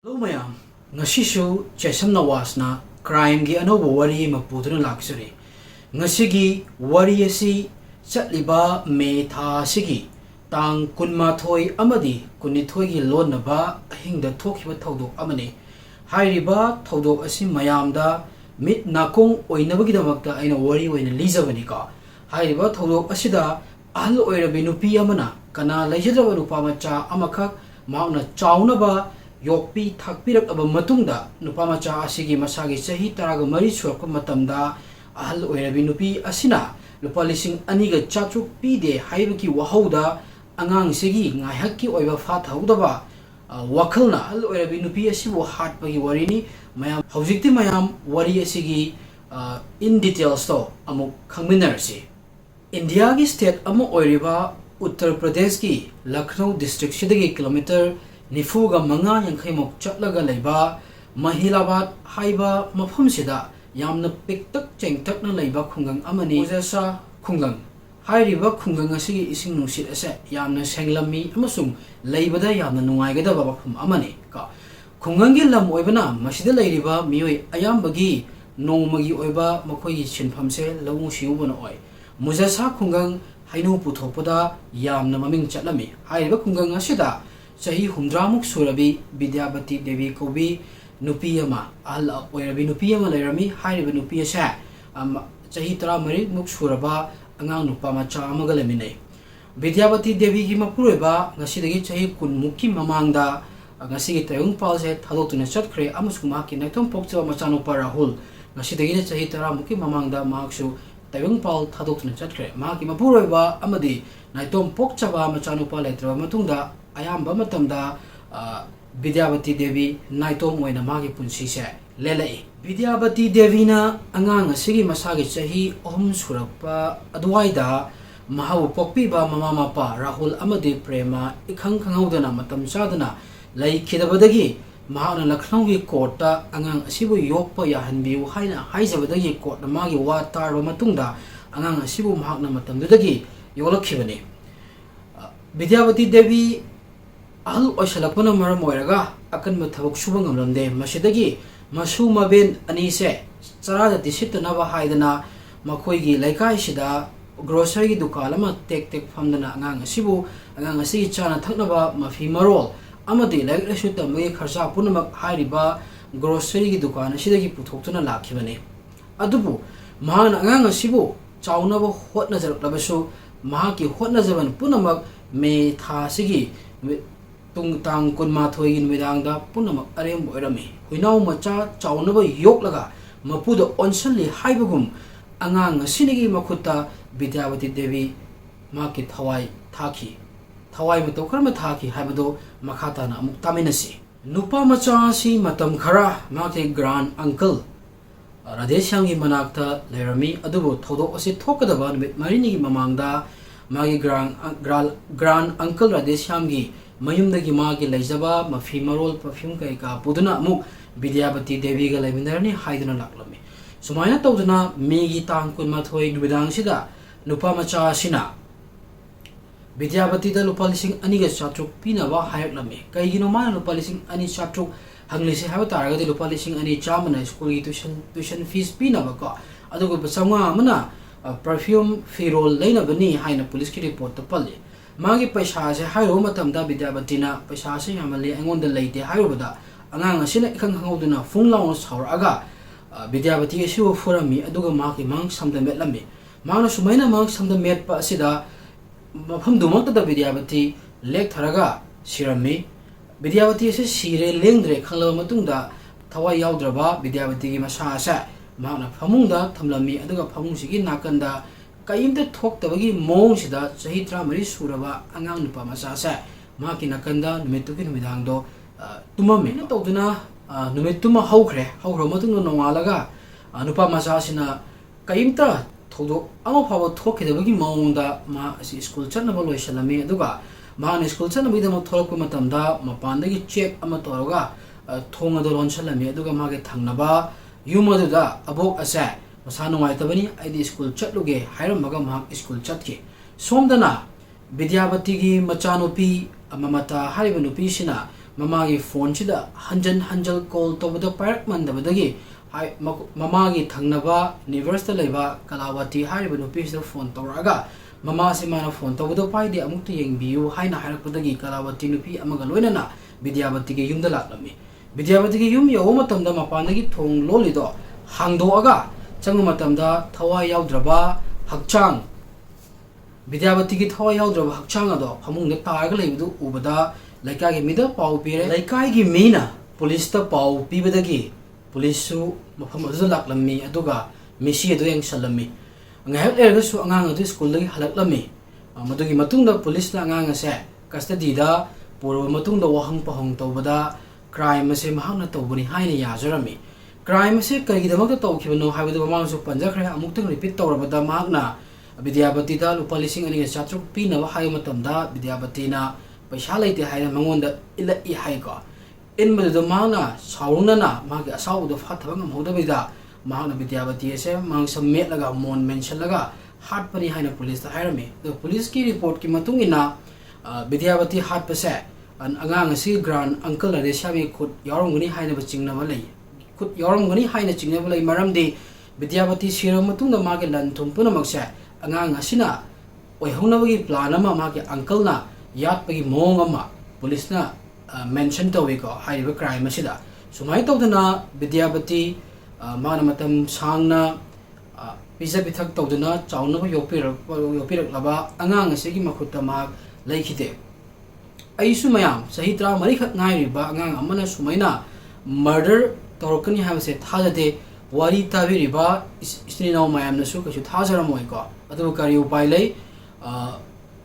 Hello mayam, ngasishu Jason Nawasna crime gi anoba wari mapuduna laksuri. Ngasigi wari asi chatliba me tha sigi tang kunma thoi amadi kunithoi gi lonaba ahingda thokhiba thodok amani. Hairiba thodok asi mayamda mit nakong oinabagi damakta aina wari oina lizabani ka. Hairiba thodok asida ahal oirabi nupi amana kana laijadaba nupa macha amakak mauna chaunaba Yokpi thakpirak aba matungda nupa macha asigi masagi sahi taraga mari surakpa matamda ahal oirabi nupi asina lupa lising aniga chatruk pide haibaki wahauda angang sigi ngayhakki oiba fathaudaba wakhalna ahal oirabi nupi asibu hatpagi warini mayam haujikti mayam wari asigi in details to amuk khangminarsi India gi state amu oiriba Uttar Pradesh ki Lucknow district sidagi kilometer Nifuga manga yankhaimok chatlaga leiba Mahilabad haiba mafamsida yamna piktak chengtakna leiba khungang amani Ujasa khungang hairiba khungang asigi ising nungsit ase yamna senglami amasung leibada yamna nungaigadaba mafam amani ka khungangi lam oibana masida leiriba mioi ayambagi nongmagi oiba makhoigi sinphamse lawung siubana oi Mujasa khungang hainu puthopada yamna maming chatlami hairiba khungang asida Sahi humdramuk surabi Vidyavati Devi Kobi Nupiyama Al Oirabi Nupiyama Lerami Hairiba Nupiya Sa Sahi Tramari Muk Suraba Angang Nupa Macha Amagalamine Vidyavati Devi ki Mapureba Nasidagi Sahi Kun Muki Mamangda Nasigi Tayung Palse Talotuna Chatkre Amuskumaki Natum Pokta Machano Parahul Nasidagi Sahi Taramuki Mamangda Maksu Tayung Pal Talotuna Chatkre Maki Mapureba Amadi Naitom Pokchaba Machano Paletra Matunda Ayamba matamda Vidyavati Devi naitom oina magi punsi se lelai Vidyavati Devi na angang asigi masagi sahi surakpa adwaida mahaw pokpiba mama mapa Rahul amadi prema ikhang khangaudana matam sadana lai khidabadagi mahana Lucknow gi courta angang asibu yokpa yahanbiu haina haijabadagi court na magi wa tarba matungda angang asibu mahakna matamdudagi yolakhibani Vidyavati Devi Ahal oisalakpana maram oiraga akan mathabak suba ngamlamde masidagi masu maben anise charada disittanaba haidana makhoigi laikai sida grocery dukan ama tek famdana angang asibu angang asigi chana thaknaba mafi marol amadi laik rasu tamge kharsa punamak hairiba grocery dukan asidagi puthoktuna lakhibani adubu mahana angang asibu chaunaba hotna jarlabasu mahaki hotna jaban punamak me tha sigi tung tang kun ma thoi in midang da punamak arem boirami huinau macha chaunaba yoklaga mapuda onsanli haibagum angang sinigi makhuta Vidyavati Devi maki thawai thaki thawai mato karma thaki haibado makhata na amuk taminasi nupa macha si matam khara maki grand uncle Radheshyamgi manakta lerami adubu thodok asi thokadaba numit marinigi mamangda magi grand uncle Radheshyamgi Mayumdagi magi laijaba mafi marol perfume kai ka puduna amuk Vidyavati Devi ga laimindarani haiduna laklami sumaina tawduna megi tang kun mathoi nubidang sida nupa macha sina Vidyavati da lupa lising ani ga chatruk pina ba hayaklami kaigino mana lupa lising ani chatruk hanglisi haba taragadi lupa lising ani chamana school gi tuition fees pina ba ka adugo basanga amana perfume firol leina bani haina police ki report to palli Magi paisa se hairo matamda Vidyavati na paisa se yamali angonda leite hairobada angang asina ikhang hangauduna funglaw sauraga Vidyavati asibu furami aduga maki mang samda metlami mangna sumaina mang samda metpa asida mafam dumakta Vidyavati lek tharaga sirami Vidyavati ase sire lengdre khanglaw matungda thawai yaudraba Vidyavati gi masa asa mangna famungda thamlami aduga famungsigi nakanda Kayimta thok tabagi mong sida sahi tramari suraba angang nupa masa sa maki nakanda numituki numidangdo tumami na tawduna numituma hawkhre matungno nongalaga nupa masa sina kayimta thodo ama phawa thokhidabagi mongda ma asi school chanaba loisalami aduga ma school chanabida ma thorokpa matamda mapandagi check ama toroga thonga do lonsalami aduga mage thangnaba yumaduda abok asa Masano ngai tabani aidi school chatluge hairamaga mahak school chatke somdana Vidyavati gi machanopi amamata hariba nupi sina ꯃꯃꯥꯒꯤ ꯐꯣꯟꯁꯤꯗ ꯍꯟꯖꯟ ꯍꯟꯖꯜ call ꯇꯧꯕꯗ ꯄꯥꯏꯔꯛꯃꯟꯗꯕꯗꯒꯤ ꯃꯃꯥꯒꯤ ꯊꯪꯅꯕ ꯅꯤꯕꯔꯁꯇ ꯂꯩꯕ ꯀꯂꯥꯋꯇꯤ ꯍꯥꯏꯔꯤꯕ ꯅꯨꯄꯤꯁꯤꯗ phone ꯇꯧꯔꯛꯑꯒ ꯃꯃꯥꯁꯤ ꯃꯥꯅ ꯐꯣꯟ ꯇꯧꯕꯗ ꯄꯥꯏꯗꯦ ꯑꯃꯨꯛꯇ ꯌꯦꯡꯕꯤꯌꯨ ꯍꯥꯏꯅ ꯍꯥꯏꯔꯛꯄꯗꯒꯤ ꯀꯂꯥꯋꯇꯤ ꯅꯨꯄꯤ ꯑꯃꯒ ꯂꯣꯏꯅꯅ ꯕꯤꯗ꯭ꯌꯥꯕꯇꯤꯒꯤ ꯌꯨꯝꯗ ꯂꯥꯛꯂꯝꯃꯤ ꯕꯤꯗ꯭ꯌꯥꯕꯇꯤꯒꯤ ꯌꯨꯝ ꯌꯧꯕ ꯃꯇꯝꯗ ꯃꯄꯥꯟꯗꯒꯤ ꯊꯣꯡ ꯂꯣꯜꯂꯤꯗꯣ ꯍꯥꯡꯗꯣꯛꯑꯒ ꯆꯪꯕ ꯃꯇꯝꯗ ꯊꯋꯥꯏ ꯌꯥꯎꯗ꯭ꯔꯕ ꯍꯛꯆꯥꯡ ꯕꯤꯗ꯭ꯌꯥꯕꯇꯤꯒꯤ ꯊꯋꯥꯏ ꯌꯥꯎꯗ꯭ꯔꯕ ꯍꯛꯆꯥꯡ ꯑꯗꯣ ꯐꯃꯨꯡꯗ ꯇꯥꯔꯒ ꯂꯩꯕꯗꯨ ꯎꯕꯗ ꯂꯩꯀꯥꯏꯒꯤ ꯃꯤꯗ ꯄꯥꯎ ꯄꯤꯔꯦ ꯂꯩꯀꯥꯏꯒꯤ ꯃꯤꯅ ꯄꯨꯂꯤꯁꯇ ꯄꯥꯎ ꯄꯤꯕꯗꯒꯤ ꯄꯨꯂꯤꯁꯁꯨ ꯃꯐꯝ ꯑꯗꯨꯗ ꯂꯥꯛꯂꯝꯃꯤ ꯑꯗꯨꯒ ꯃꯤꯁꯤ ꯑꯗꯨ ꯌꯦꯡꯁꯜꯂꯝꯃꯤ ꯉꯥꯏꯍꯥꯛ ꯂꯩꯔꯒꯁꯨ ꯑꯉꯥꯡ ꯑꯗꯨ ꯁ꯭ꯀꯨꯜꯗꯒꯤ ꯍꯜꯂꯛꯂꯝꯃꯤ ꯃꯗꯨꯒꯤ ꯃꯇꯨꯡꯗ ꯄꯨꯂꯤꯁꯅ ꯑꯉꯥꯡ ꯑꯁꯦ ꯀꯁꯇꯗꯤꯗ ꯄꯨꯔꯕ ꯃꯇꯨꯡꯗ ꯋꯥꯍꯪ ꯄꯥꯎꯍꯪ ꯇꯧꯕꯗ ꯀ꯭ꯔꯥꯏꯝ ꯑꯁꯦ ꯃꯍꯥꯛꯅ ꯇꯧꯕꯅꯤ ꯍꯥꯏꯅ ꯌꯥꯖꯔꯝꯃꯤ ꯀ꯭ꯔꯥꯏꯝ ꯑꯁꯦ ꯀꯔꯤꯒꯤꯗꯃꯛꯇ ꯇꯧꯈꯤꯕꯅꯣ ꯍꯥꯏꯕꯗꯨ ꯃꯃꯥꯡꯁꯨ ꯄꯟꯖꯈ꯭ꯔꯦ ꯑꯃꯨꯛꯇꯪ ꯔꯤꯄꯤꯠ ꯇꯧꯔꯕꯗ ꯃꯍꯥꯛꯅ ꯕꯤꯗ꯭ꯌꯥꯕꯇꯤꯗ ꯂꯨꯄꯥ 2,700 ꯄꯤꯅꯕ ꯍꯥꯏꯕ ꯃꯇꯝꯗ ꯕꯤꯗ꯭ꯌꯥꯕꯇꯤꯅ ꯄꯩꯁꯥ ꯂꯩꯇꯦ ꯍꯥꯏꯅ ꯃꯉꯣꯟꯗ ꯏꯜꯂꯛꯏ ꯍꯥꯏꯀꯣ ꯏꯟꯕꯗꯨꯗ ꯃꯍꯥꯛꯅ ꯁꯥꯎꯔꯨꯅꯅ ꯃꯥꯒꯤ ꯑꯁꯥꯎꯕꯗꯣ ꯐꯥꯊꯕ ꯉꯝꯍꯧꯗꯕꯤꯗ ꯃꯍꯥꯛꯅ ꯕꯤꯗ꯭ꯌꯥꯕꯇꯤ ꯑꯁꯦ ꯃꯥꯡꯁꯝ ꯃꯦꯠꯂꯒ ꯃꯣꯟ ꯃꯦꯟꯁꯤꯜꯂꯒ ꯍꯥꯠꯄꯅꯤ ꯍꯥꯏꯅ ꯄꯨꯂꯤꯁꯇ ꯍꯥꯏꯔꯝꯃꯤ ꯑꯗꯨꯒ ꯄꯨꯂꯤꯁꯀꯤ ꯔꯤꯄꯣꯔꯠꯀꯤ ꯃꯇꯨꯡ ꯏꯟꯅ ꯕꯤꯗ꯭ꯌꯥꯕꯇꯤ ꯍꯥꯠꯄꯁꯦ ꯑꯉꯥꯡ ꯑꯁꯤ ꯒ꯭ꯔꯥꯟ ꯑꯪꯀꯜ ꯑꯔꯦꯁ꯭ꯌꯥꯒꯤ ꯈꯨꯠ ꯌꯥꯎꯔꯝꯒꯅꯤ ꯍꯥꯏꯅꯕ ꯆꯤꯡꯅꯕ ꯂꯩ ꯈꯨꯠ ꯌꯥꯎꯔꯝꯒꯅꯤ ꯍꯥꯏꯅ ꯆꯤꯡꯅꯕ ꯂꯩ ꯃꯔꯝꯗꯤ ꯕꯤꯗ꯭ꯌꯥꯕꯇꯤ ꯁꯤꯔꯕ ꯃꯇꯨꯡꯗ ꯃꯥꯒꯤ ꯂꯟ ꯊꯨꯝ ꯄꯨꯝꯅꯃꯛꯁꯦ ꯑꯉꯥꯡ ꯑꯁꯤꯅ ꯑꯣꯏꯍꯧꯅꯕꯒꯤ ꯄ꯭ꯂꯥꯟ ꯑꯃ ꯃꯥꯒꯤ ꯑꯪꯀꯜꯅ ꯌꯥꯠꯄꯒꯤ ꯃꯑꯣꯡ ꯑꯃ ꯄꯨꯂꯤꯁꯅ ꯃꯦꯟꯁꯟ ꯇꯧꯏꯀꯣ ꯍꯥꯏꯔꯤꯕ ꯀ꯭ꯔꯥꯏꯝ ꯑꯁꯤꯗ ꯁꯨꯃꯥꯏꯅ ꯇꯧꯗꯅ ꯕꯤꯗ꯭ꯌꯥꯕꯇꯤ ꯃꯥꯅ ꯃꯇꯝ ꯁꯥꯡꯅ ꯄꯤꯖ ꯄꯤꯊꯛ ꯇꯧꯗꯨꯅ ꯆꯥꯎꯅꯕ ꯌꯣꯛꯄꯤꯔꯛꯂꯕ ꯑꯉꯥꯡ ꯑꯁꯤꯒꯤ ꯃꯈꯨꯠꯇ ꯃꯍꯥꯛ ꯂꯩꯈꯤꯗꯦ ꯑꯩꯁꯨ ꯃꯌꯥꯝ ꯆꯍꯤ 13 ꯈꯛ ꯉꯥꯏꯔꯤꯕ ꯑꯉꯥꯡ ꯑꯃꯅ ꯁꯨꯃꯥꯏꯅ ꯃꯔꯗꯔ ꯇꯧꯔꯛꯀꯅꯤ ꯍꯥꯏꯕꯁꯦ ꯊꯥꯖꯗꯦ ꯋꯥꯔꯤ ꯇꯥꯕꯤꯔꯤꯕ ꯏꯆꯤꯟ ꯏꯅꯥꯎ ꯃꯌꯥꯝꯅꯁꯨ ꯀꯩꯁꯨ ꯊꯥꯖꯔꯝꯃꯣꯏꯀꯣ ꯑꯗꯨꯕꯨ ꯀꯔꯤ ꯎꯄꯥꯏ ꯂꯩ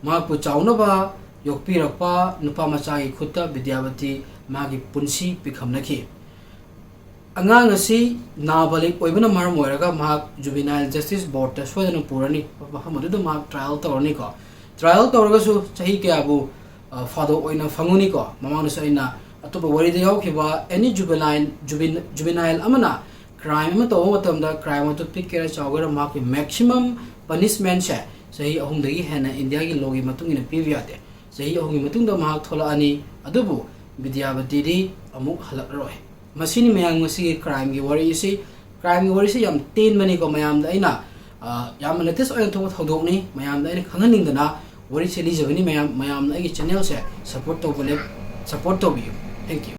ꯃꯍꯥꯛꯄꯨ ꯆꯥꯎꯅꯕ ꯌꯣꯛꯄꯤꯔꯛꯄ ꯅꯨꯄꯥ ꯃꯆꯥꯒꯤ ꯈꯨꯠꯇ ꯕꯤꯗ꯭ꯌꯥꯕꯇꯤ ꯃꯥꯒꯤ ꯄꯨꯟꯁꯤ ꯄꯤꯈꯝꯅꯈꯤ ꯑꯉꯥꯡ ꯑꯁꯤ ꯅꯥꯕꯥꯂꯤꯛ ꯑꯣꯏꯕꯅ ꯃꯔꯝ ꯑꯣꯏꯔꯒ ꯃꯍꯥꯛ ꯖꯨꯕꯤꯅꯥꯏꯜ ꯖꯁꯇꯤꯁ ꯕꯣꯔꯗꯇ ꯁꯣꯏꯗꯅ ꯄꯨꯔꯅꯤ ꯃꯐꯝ ꯑꯗꯨꯗ ꯃꯍꯥꯛ ꯇ꯭ꯔꯥꯏꯜ ꯇꯧꯔꯅꯤꯀꯣ ꯇ꯭ꯔꯥꯏꯜ ꯇꯧꯔꯒꯁꯨ ꯆꯍꯤ ꯀꯌꯥꯕꯨ ꯐꯥꯗꯣꯛ ꯑꯣꯏꯅ ꯐꯪꯉꯨꯅꯤꯀꯣ ꯃꯃꯥꯡꯗꯁꯨ ꯑꯩꯅ ꯑꯇꯣꯞꯄ ꯋꯥꯔꯤꯗ ꯌꯥꯎꯈꯤꯕ ꯑꯦꯅꯤ ꯖꯨꯕꯤꯅꯥꯏꯜ ꯑꯃꯅ ꯀ꯭ꯔꯥꯏꯝ ꯑꯃ ꯇꯧꯕ ꯃꯇꯝꯗ ꯀ꯭ꯔꯥꯏꯝ ꯑꯗꯨ ꯄꯤꯛꯀꯦꯔꯥ ꯆꯥꯎꯒꯦꯔꯥ ꯃꯍꯥꯛꯀꯤ ꯃꯦꯛꯁꯤꯃꯝ ꯄꯅꯤꯁꯃꯦꯟꯁꯦ ꯆꯍꯤ 3ꯗꯒꯤ ꯍꯦꯟꯅ ꯏꯟꯗꯤꯌꯥꯒꯤ ꯂꯣꯒꯤ ꯃꯇꯨꯡ ꯏꯟꯅ ꯄꯤꯕ ꯌꯥꯗꯦ ꯆꯍꯤ 3ꯒꯤ ꯃꯇꯨꯡꯗ ꯃꯍꯥꯛ ꯊꯣꯛꯂꯛꯑꯅꯤ ꯑꯗꯨꯕꯨ ꯕꯤꯗ꯭ꯌꯥꯕꯇꯤꯗꯤ ꯑꯃꯨꯛ ꯍꯜꯂꯛꯂꯔꯣꯏ ꯃꯁꯤꯅꯤ ꯃꯌꯥꯝ ꯉꯁꯤꯒꯤ ꯀ꯭ꯔꯥꯏꯝꯒꯤ ꯋꯥꯔꯤꯁꯤ ꯀ꯭ꯔꯥꯏꯝꯒꯤ ꯋꯥꯔꯤꯁꯤ ꯌꯥꯝ ꯇꯦꯟꯕꯅꯤꯀꯣ ꯃꯌꯥꯝꯗ ꯑꯩꯅ ꯌꯥꯝꯅ ꯂꯦꯇꯦꯁ ꯑꯣꯏꯅ ꯊꯣꯛꯄ ꯊꯧꯗꯣꯛꯅꯤ ꯃꯌꯥꯝꯗ ꯑꯩꯅ ꯈꯪꯍꯟꯅꯤꯡꯗꯅ ꯋꯥꯔꯤꯁꯦ ꯂꯤꯖꯕꯅꯤ ꯃꯌꯥꯝꯅ ꯑꯩꯒꯤ ꯆꯦꯅꯦꯜꯁꯦ ꯁꯄꯣꯔꯠ ꯇꯧꯕꯤꯌꯨ ꯊꯦꯡꯛ ꯌꯨ